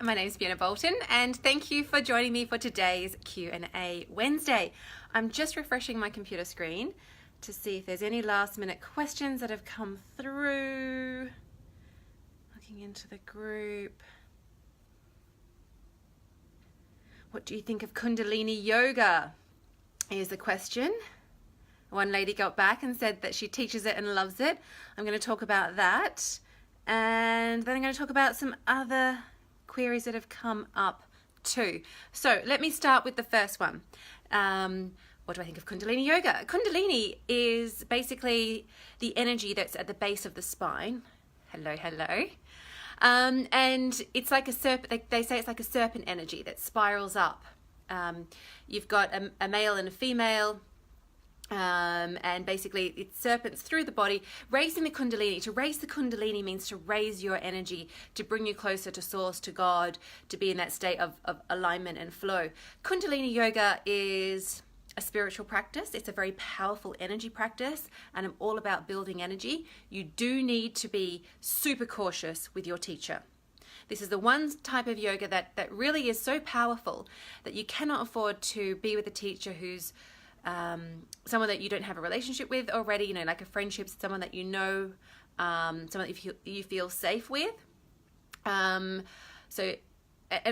My name is Fiona Boulton and thank you for joining me for today's Q&A Wednesday. I'm just refreshing my computer screen to see if there's any last minute questions that have come through. Looking into the group. What do you think of Kundalini Yoga? Here's the question. One lady got back and said that she teaches it and loves it. I'm going to talk about that. And then I'm going to talk about some other queries that have come up too. So let me start with the first one. What do I think of Kundalini Yoga? Kundalini is basically the energy that's at the base of the spine. Hello. And it's like a serpent. They say it's like a serpent energy that spirals up. You've got a male and a female. And basically it serpents through the body, raising the Kundalini. To raise the Kundalini means to raise your energy, to bring you closer to Source, to God, to be in that state of alignment and flow. Kundalini Yoga is a spiritual practice. It's a very powerful energy practice, and I'm all about building energy. You do need to be super cautious with your teacher. This is the one type of yoga that really is so powerful that you cannot afford to be with a teacher who's someone that you don't have a relationship with already, like a friendship, someone that you know, someone that you feel safe with. And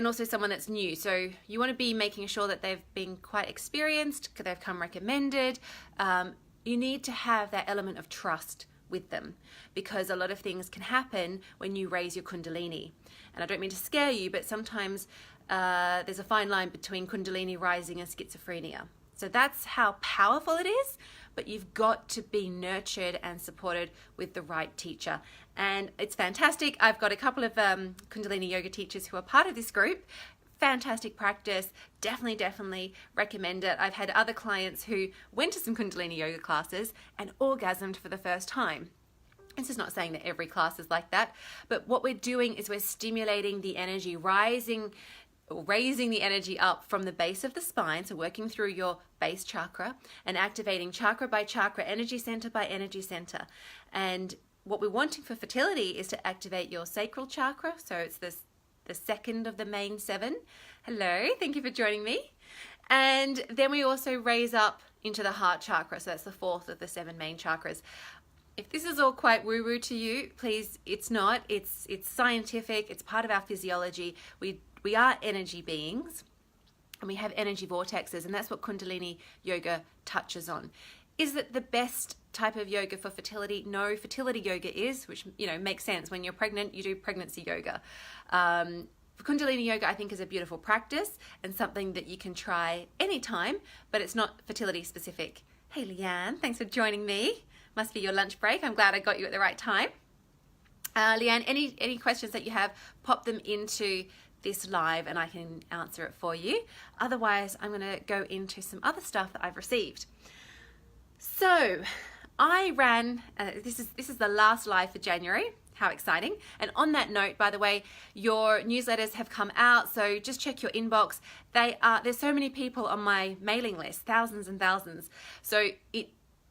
also someone that's new. So you want to be making sure that they've been quite experienced, they've come recommended. You need to have that element of trust with them, because a lot of things can happen when you raise your Kundalini. And I don't mean to scare you, but sometimes there's a fine line between Kundalini rising and schizophrenia. So that's how powerful it is, but you've got to be nurtured and supported with the right teacher. And it's fantastic. I've got a couple of Kundalini yoga teachers who are part of this group. Fantastic practice. Definitely recommend it. I've had other clients who went to some Kundalini yoga classes and orgasmed for the first time. This is not saying that every class is like that, but what we're doing is we're stimulating the energy, raising the energy up from the base of the spine, so working through your base chakra and activating chakra by chakra, energy center by energy center. And what we're wanting for fertility is to activate your sacral chakra, so it's the second of the main 7. Hello, thank you for joining me. And then we also raise up into the heart chakra, so that's the 4th of the 7 main chakras. If this is all quite woo-woo to you, please, it's not. It's scientific. It's part of our physiology. We are energy beings, and we have energy vortexes, and that's what Kundalini Yoga touches on. Is it the best type of yoga for fertility? No, fertility yoga is, which makes sense. When you're pregnant, you do pregnancy yoga. Kundalini Yoga, I think, is a beautiful practice and something that you can try anytime, but it's not fertility specific. Hey, Leanne, thanks for joining me. Must be your lunch break. I'm glad I got you at the right time. Leanne, any questions that you have, pop them into this live and I can answer it for you. Otherwise, I'm going to go into some other stuff that I've received. So I ran, this is the last live for January. How exciting. And on that note, by the way, your newsletters have come out, so just check your inbox. There's so many people on my mailing list, thousands and thousands. So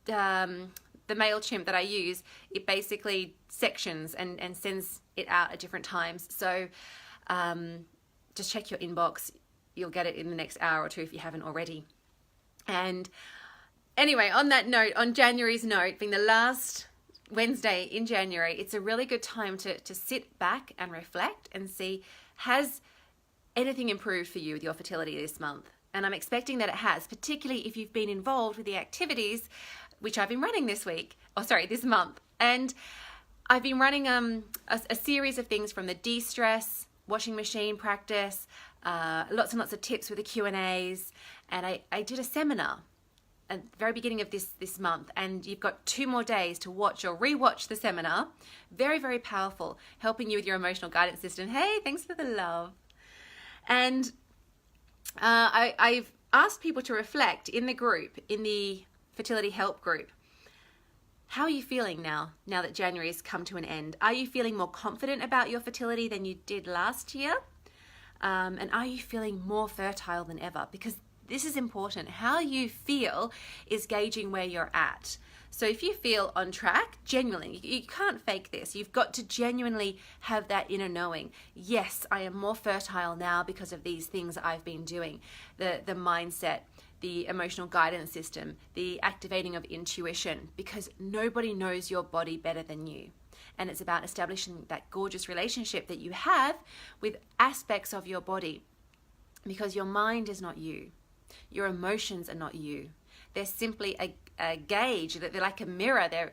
the MailChimp that I use, it basically sections and sends it out at different times. So just check your inbox. You'll get it in the next hour or two if you haven't already. And anyway, on that note, on January's note, being the last Wednesday in January, it's a really good time to sit back and reflect and see, has anything improved for you with your fertility this month? And I'm expecting that it has, particularly if you've been involved with the activities which I've been running this month. And I've been running a series of things, from the de-stress washing machine practice, lots and lots of tips with the Q&As, and I did a seminar at the very beginning of this month, and you've got 2 more days to watch or rewatch the seminar. Very, very powerful, helping you with your emotional guidance system. Hey, thanks for the love. And I've asked people to reflect in the group, in the fertility help group. How are you feeling now that January has come to an end? Are you feeling more confident about your fertility than you did last year? And are you feeling more fertile than ever? Because this is important. How you feel is gauging where you're at. So if you feel on track, genuinely, you can't fake this. You've got to genuinely have that inner knowing. Yes, I am more fertile now because of these things I've been doing. The mindset, the emotional guidance system, the activating of intuition, because nobody knows your body better than you. And it's about establishing that gorgeous relationship that you have with aspects of your body, because your mind is not you. Your emotions are not you. They're simply a gauge, that they're like a mirror. They're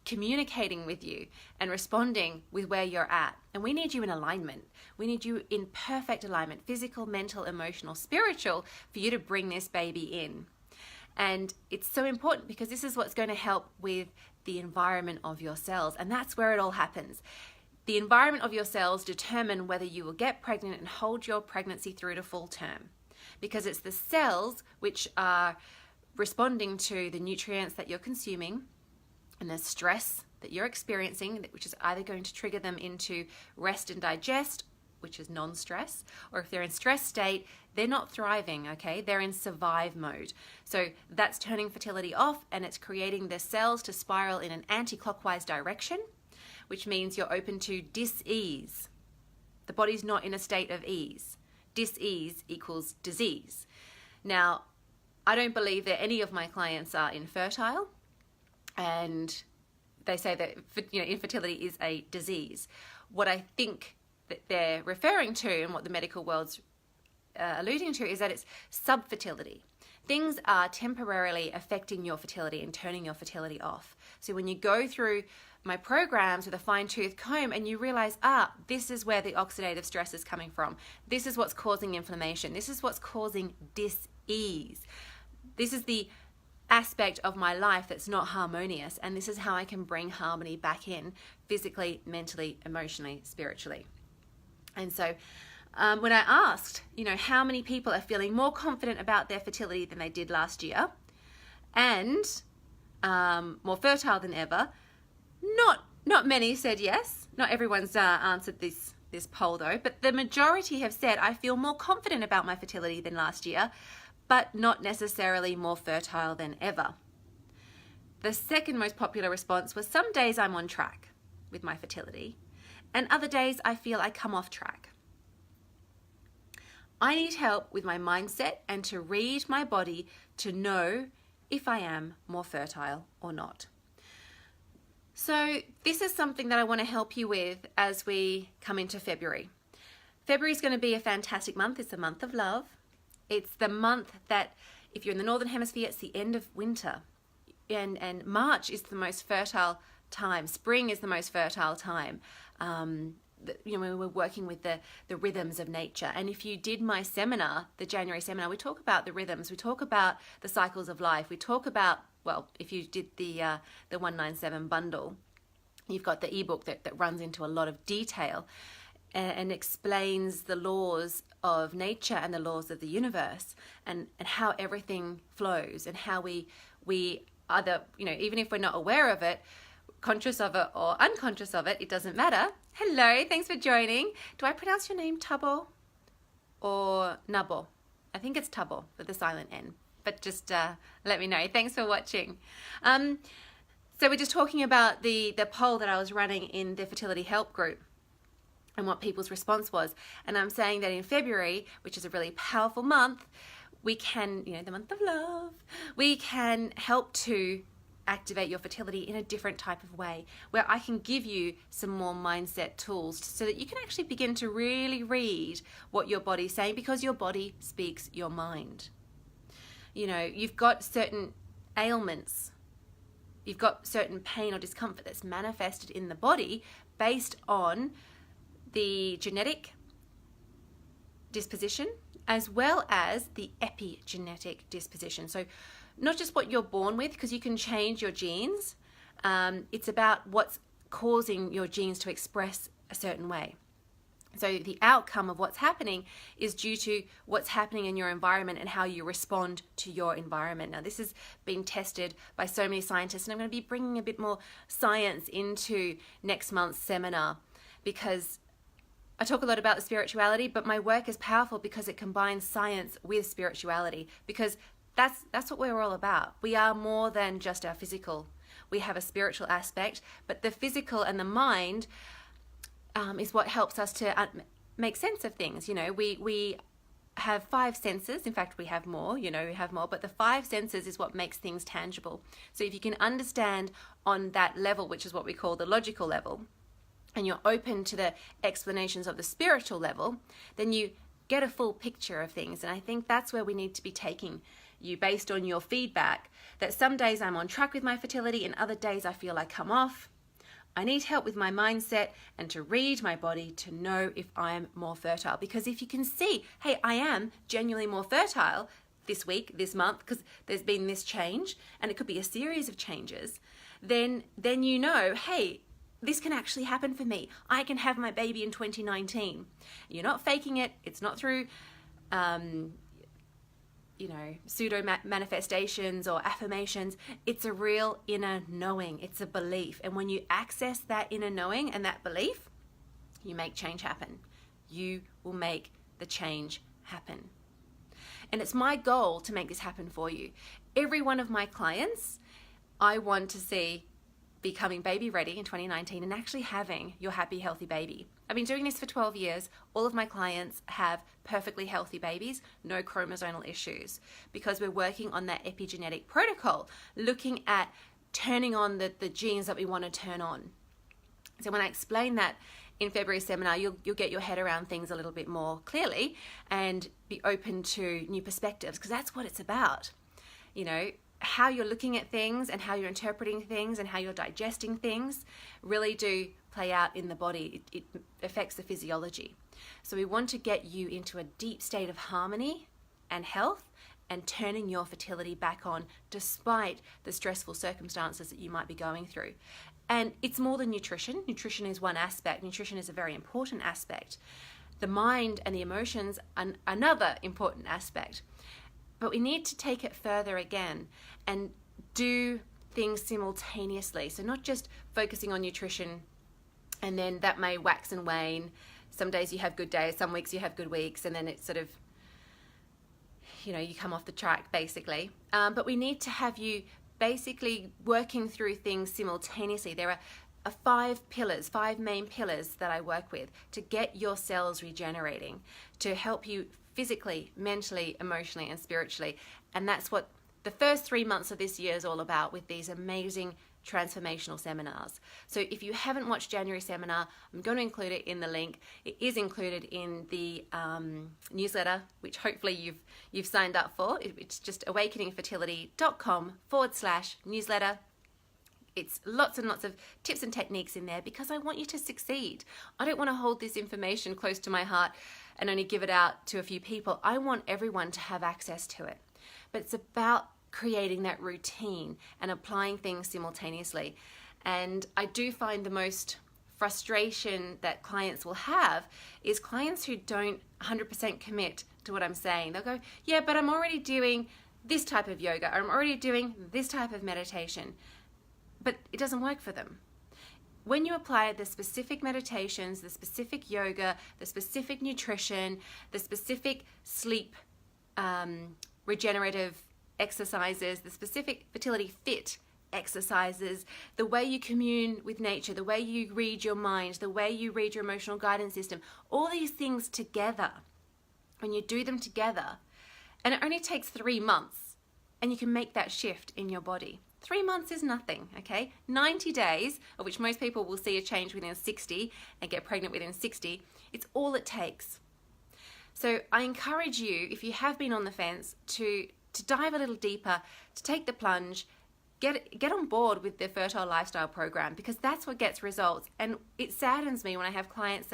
communicating with you and responding with where you're at. And we need you in alignment. We need you in perfect alignment, physical, mental, emotional, spiritual, for you to bring this baby in. And it's so important because this is what's going to help with the environment of your cells. And that's where it all happens. The environment of your cells determine whether you will get pregnant and hold your pregnancy through to full term. Because it's the cells which are responding to the nutrients that you're consuming and the stress that you're experiencing, which is either going to trigger them into rest and digest, which is non-stress, or if they're in stress state, they're not thriving, okay? They're in survive mode. So that's turning fertility off, and it's creating the cells to spiral in an anti-clockwise direction, which means you're open to dis-ease. The body's not in a state of ease. Dis-ease equals disease. Now, I don't believe that any of my clients are infertile, and they say that infertility is a disease. What I think that they're referring to, and what the medical world's alluding to, is that it's subfertility. Things are temporarily affecting your fertility and turning your fertility off. So when you go through my programs with a fine-tooth comb and you realize, this is where the oxidative stress is coming from. This is what's causing inflammation. This is what's causing dis-ease. This is the aspect of my life that's not harmonious, and this is how I can bring harmony back in physically, mentally, emotionally, spiritually. And so when I asked, how many people are feeling more confident about their fertility than they did last year and more fertile than ever, not many said yes. Not everyone's answered this poll though, but the majority have said, I feel more confident about my fertility than last year, but not necessarily more fertile than ever. The second most popular response was, some days I'm on track with my fertility, and other days I feel I come off track. I need help with my mindset and to read my body to know if I am more fertile or not. So this is something that I want to help you with as we come into February. February is going to be a fantastic month. It's a month of love. It's the month that, if you're in the Northern Hemisphere, it's the end of winter. And March is the most fertile time. Spring is the most fertile time. When we're working with the rhythms of nature. And if you did my seminar, the January seminar, we talk about the rhythms. We talk about the cycles of life. We talk about, if you did the 197 bundle, you've got the ebook that runs into a lot of detail and explains the laws of nature and the laws of the universe and how everything flows and how we either, even if we're not aware of it, conscious of it or unconscious of it, it doesn't matter. Hello, thanks for joining. Do I pronounce your name Tabo or Nabo? I think it's Tabo with the silent N, but just let me know. Thanks for watching. So we're just talking about the poll that I was running in the Fertility Help group and what people's response was. And I'm saying that in February, which is a really powerful month, we can, the month of love, we can help to activate your fertility in a different type of way, where I can give you some more mindset tools so that you can actually begin to really read what your body's saying, because your body speaks your mind. You've got certain ailments, you've got certain pain or discomfort that's manifested in the body based on the genetic disposition as well as the epigenetic disposition. So not just what you're born with, because you can change your genes. It's about what's causing your genes to express a certain way. So the outcome of what's happening is due to what's happening in your environment and how you respond to your environment. Now, this has been tested by so many scientists, and I'm going to be bringing a bit more science into next month's seminar, because I talk a lot about the spirituality, but my work is powerful because it combines science with spirituality, because that's what we're all about. We are more than just our physical. we have a spiritual aspect, but the physical and the mind is what helps us to make sense of things. You know, we have 5 senses. In fact, we have more, but the 5 senses is what makes things tangible. So if you can understand on that level, which is what we call the logical level, and you're open to the explanations of the spiritual level, then you get a full picture of things. And I think that's where we need to be taking you, based on your feedback, that some days I'm on track with my fertility and other days I feel I come off. I need help with my mindset and to read my body to know if I am more fertile. Because if you can see, hey, I am genuinely more fertile this week, this month, because there's been this change, and it could be a series of changes, then you know, hey, this can actually happen for me. I can have my baby in 2019. You're not faking it. It's not through, pseudo manifestations or affirmations. It's a real inner knowing. It's a belief. And when you access that inner knowing and that belief, you make change happen. You will make the change happen. And it's my goal to make this happen for you. Every one of my clients, I want to see becoming baby ready in 2019 and actually having your happy, healthy baby. I've been doing this for 12 years. All of my clients have perfectly healthy babies, no chromosomal issues, because we're working on that epigenetic protocol, looking at turning on the genes that we want to turn on. So when I explain that in February seminar, you'll get your head around things a little bit more clearly and be open to new perspectives, because that's what it's about. You know, how you're looking at things and how you're interpreting things and how you're digesting things really do play out in the body. It affects the physiology. So we want to get you into a deep state of harmony and health and turning your fertility back on despite the stressful circumstances that you might be going through. And it's more than nutrition. Nutrition is one aspect. Nutrition is a very important aspect. The mind and the emotions are another important aspect. But we need to take it further again and do things simultaneously. So not just focusing on nutrition, and then that may wax and wane. Some days you have good days, some weeks you have good weeks, and then it's sort of, you come off the track basically. But we need to have you basically working through things simultaneously. There are 5 pillars, 5 main pillars that I work with to get your cells regenerating, to help you physically, mentally, emotionally, and spiritually. And that's what the first 3 months of this year is all about, with these amazing transformational seminars. So if you haven't watched January seminar, I'm going to include it in the link. It is included in the newsletter, which hopefully you've signed up for. It's just awakeningfertility.com/newsletter. It's lots and lots of tips and techniques in there, because I want you to succeed. I don't want to hold this information close to my heart and only give it out to a few people. I want everyone to have access to it. But it's about creating that routine and applying things simultaneously. And I do find the most frustration that clients will have is clients who don't 100% commit to what I'm saying. They'll go, yeah, but I'm already doing this type of yoga, or I'm already doing this type of meditation. But it doesn't work for them. When you apply the specific meditations, the specific yoga, the specific nutrition, the specific sleep regenerative exercises, the specific fertility fit exercises, the way you commune with nature, the way you read your mind, the way you read your emotional guidance system, all these things together, when you do them together, and it only takes 3 months, and you can make that shift in your body. 3 months is nothing, okay? 90 days, of which most people will see a change within 60 and get pregnant within 60, it's all it takes. So I encourage you, if you have been on the fence, to dive a little deeper, to take the plunge, get on board with the Fertile Lifestyle Program, because that's what gets results. And it saddens me when I have clients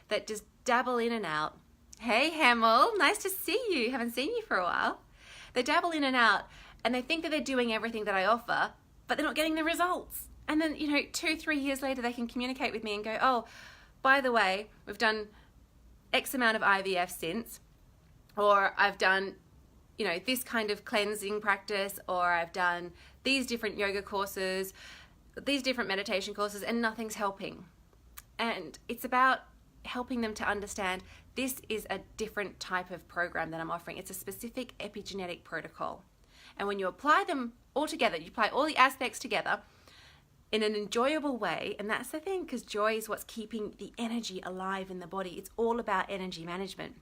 that just dabble in and out. Hey, Hamill, nice to see you. Haven't seen you for a while. They dabble in and out, and they think that they're doing everything that I offer, but they're not getting the results. And then, 2-3 years later, they can communicate with me and go, oh, by the way, we've done X amount of IVF since, or I've done, this kind of cleansing practice, or I've done these different yoga courses, these different meditation courses, and nothing's helping. And it's about helping them to understand this is a different type of program that I'm offering. It's a specific epigenetic protocol. And when you apply them all together, you apply all the aspects together, in an enjoyable way. And that's the thing, because joy is what's keeping the energy alive in the body. It's all about energy management.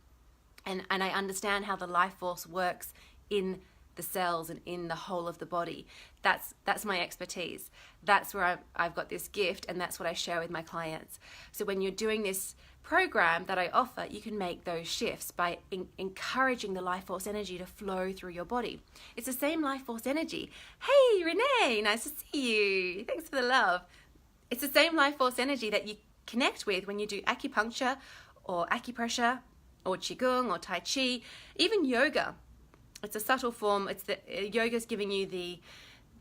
And I understand how the life force works in the cells and in the whole of the body. That's my expertise. That's where I've got this gift, and that's what I share with my clients. So when you're doing this program that I offer, you can make those shifts by encouraging the life force energy to flow through your body. It's the same life force energy. Hey, Renee, nice to see you. Thanks for the love. It's the same life force energy that you connect with when you do acupuncture or acupressure or qigong or tai chi, even yoga. It's a subtle form. It's the yoga's giving you the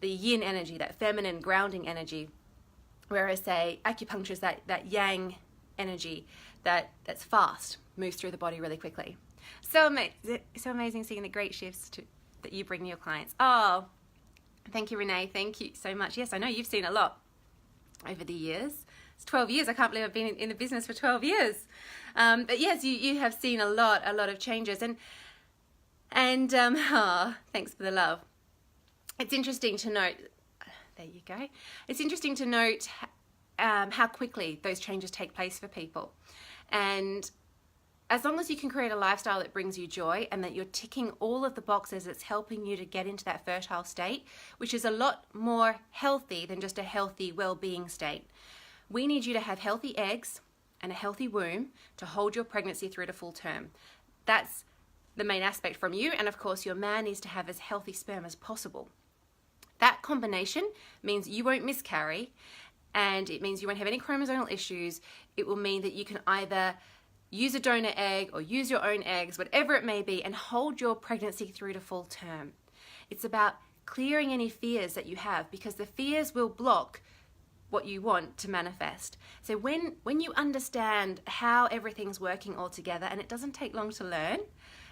yin energy, that feminine grounding energy, whereas say acupuncture is that yang energy that's fast, moves through the body really quickly. So amazing seeing the great shifts that you bring to your clients. Oh, thank you, Renee. Thank you so much. Yes, I know you've seen a lot over the years. It's 12 years. I can't believe I've been in the business for 12 years. But yes, you have seen a lot of changes. And thanks for the love. It's interesting to note, there you go. It's interesting to note how quickly those changes take place for people. And as long as you can create a lifestyle that brings you joy and that you're ticking all of the boxes that's helping you to get into that fertile state, which is a lot more healthy than just a healthy well-being state. We need you to have healthy eggs and a healthy womb to hold your pregnancy through to full term. That's the main aspect from you. And of course, your man needs to have as healthy sperm as possible. That combination means you won't miscarry, and it means you won't have any chromosomal issues. It will mean that you can either use a donor egg or use your own eggs, whatever it may be, and hold your pregnancy through to full term. It's about clearing any fears that you have, because the fears will block what you want to manifest. So when you understand how everything's working all together, and it doesn't take long to learn,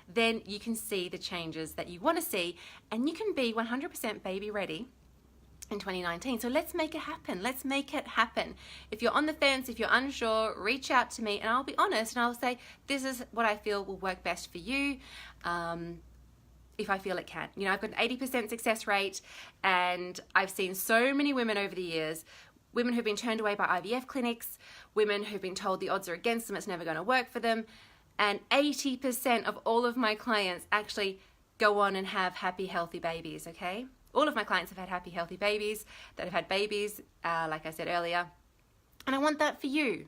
then you can see the changes that you want to see, and you can be 100% baby ready in 2019. So let's make it happen. Let's make it happen. If you're on the fence, if you're unsure, reach out to me and I'll be honest and I'll say, this is what I feel will work best for you. If I feel it can. You know, I've got an 80% success rate, and I've seen so many women over the years, women who've been turned away by IVF clinics, women who've been told the odds are against them, it's never going to work for them. And 80% of all of my clients actually go on and have happy, healthy babies, okay? All of my clients have had happy, healthy babies that have had babies, like I said earlier. And I want that for you.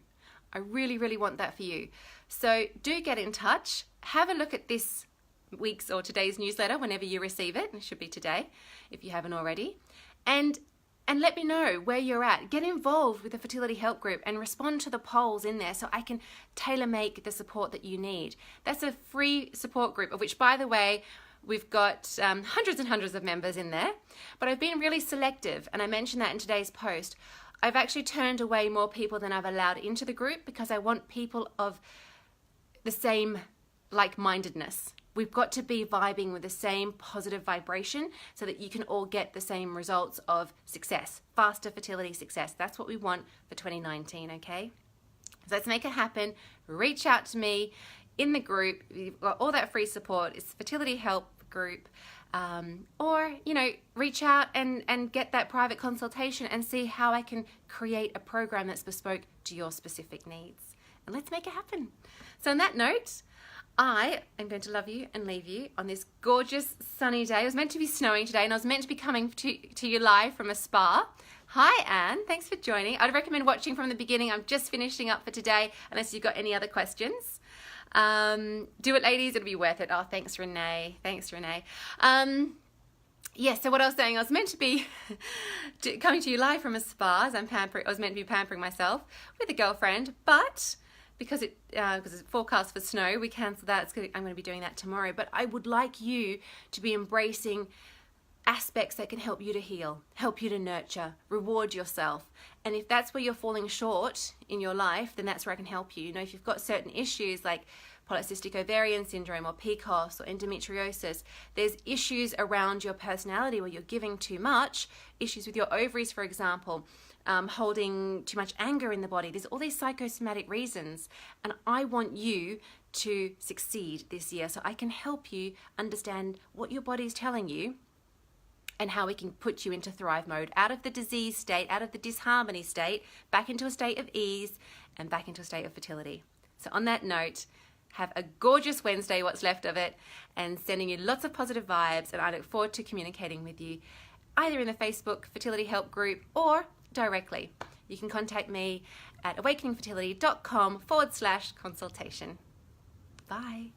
I really, really want that for you. So do get in touch. Have a look at this week's or today's newsletter whenever you receive it. It should be today if you haven't already. And let me know where you're at. Get involved with the Fertility Help Group and respond to the polls in there so I can tailor-make the support that you need. That's a free support group, of which, by the way, we've got hundreds and hundreds of members in there. But I've been really selective, and I mentioned that in today's post. I've actually turned away more people than I've allowed into the group because I want people of the same like-mindedness. We've got to be vibing with the same positive vibration so that you can all get the same results of success, faster fertility success. That's what we want for 2019, okay? So let's make it happen. Reach out to me in the group. You've got all that free support. It's Fertility Help Group. Or, you know, reach out and get that private consultation and see how I can create a program that's bespoke to your specific needs. And let's make it happen. So on that note, I am going to love you and leave you on this gorgeous sunny day. It was meant to be snowing today, and I was meant to be coming to you live from a spa. Hi, Anne. Thanks for joining. I'd recommend watching from the beginning. I'm just finishing up for today, unless you've got any other questions. Do it, ladies. It'll be worth it. Oh, thanks, Renee. Thanks, Renee. So what I was saying, I was meant to be coming to you live from a spa as I was meant to be pampering myself with a girlfriend, but because it's forecast for snow, we cancelled that. I'm going to be doing that tomorrow. But I would like you to be embracing aspects that can help you to heal, help you to nurture, reward yourself. And if that's where you're falling short in your life, then that's where I can help you. You know, if you've got certain issues like polycystic ovarian syndrome or PCOS or endometriosis, there's issues around your personality where you're giving too much, issues with your ovaries, for example, holding too much anger in the body. There's all these psychosomatic reasons, and I want you to succeed this year so I can help you understand what your body's telling you and how we can put you into thrive mode, out of the disease state, out of the disharmony state, back into a state of ease and back into a state of fertility. So on that note, have a gorgeous Wednesday, what's left of it, and sending you lots of positive vibes, and I look forward to communicating with you either in the Facebook Fertility Help group or directly. You can contact me at awakeningfertility.com/consultation. Bye.